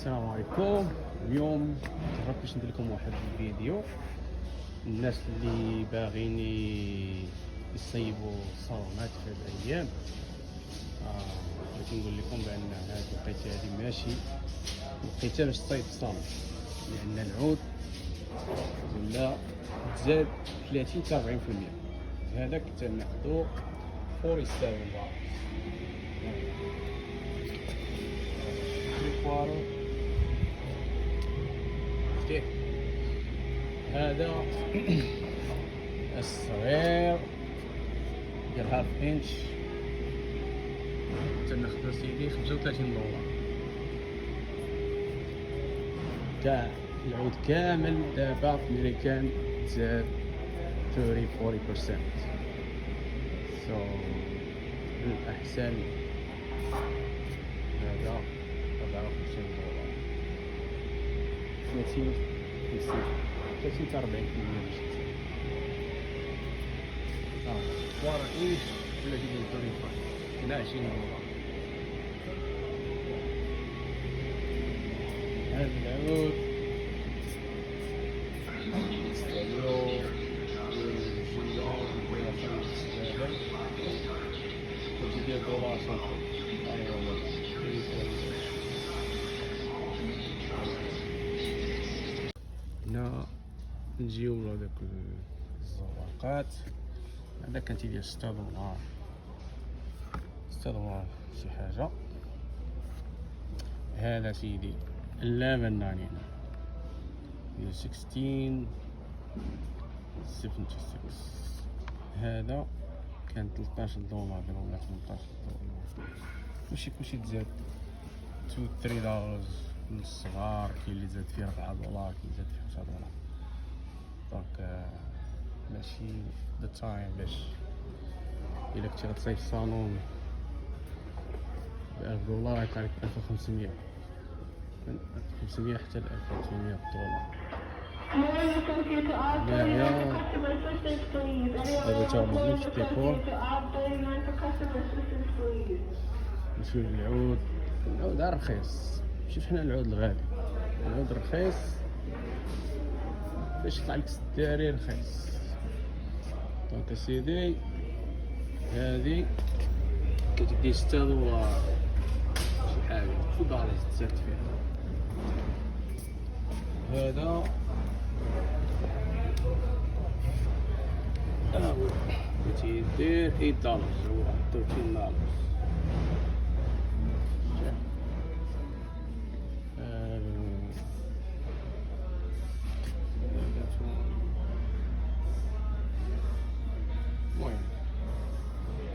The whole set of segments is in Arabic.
السلام عليكم. اليوم جربت باش ندير لكم واحد الفيديو الناس اللي باغيين يصيبوا الصالونات في هاد الايام. بغيت نقول لكم بان هاد الوقيته هادي ماشي وقيته باش تصايب الصالون، لان العود ولا تزاد 30 حتى 40%. هذاك تناخدو فور يستاهل. هذا الصغير ديال هاف انش تناخدو سيدي 35 دولار. كاع العود كامل دابا في امريكان تزاد 30-40%. سو الأحسن هذا 54 دولار، 30 حتى 40% باش ورا ايش ولا ديال 35 الى 20 دولار. هذا العود دولار هنا نجيو لهادوك الزواقات. هذا كانت ديال 6 دولار، 6 دولار شي حاجه. هذا سيدي لا بناني هنا 1676. هذا كان 13 دولار ولا 18 دولار. ماشي كلشي تزاد 2-3 دولار للصغار، كاين اللي زاد فيه 4 دولار، كاين اللي زاد فيه 5 دولار. دونك ماشي ذا تايم باش الا كنتي غتصايب الصالون ب 1000 دولار غيطلع لك 1500 من 500 حتى ل 1800 دولار. هذا تا مزيان في الديكور. نمشيو للعود. العود رخيص، ماشي بحال العود الغالي. العود رخيص باش يطلع لك سداري رخيص. دونك اسيدي هادي كتدي 6 دولار شي حاجه فوق على تزاد فيها. هذا تيدير 8 دولار هو 13 دولار. المهم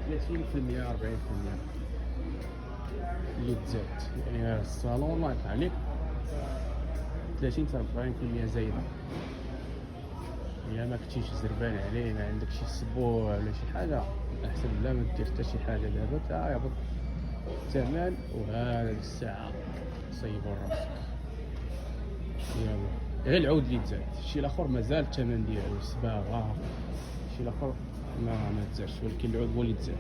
30% 40% اللي تزاد، يعني الصالون ما يطلع لك 30 حتى 40% زايده. الا ما كنتيش زربان عليه، ما عندك شي اسبوع ولا شي حاجه، احسن لا ما دير حتى شي حاجه. دابا تا يهبط الثمن وهذا الساعه صيبوا راسك. يلا غير العود اللي تزاد، الشيء الاخر مازال الثمن ديالو الصباغه، الشيء الاخر ما تزادش، ولكن العود هو اللي تزاد.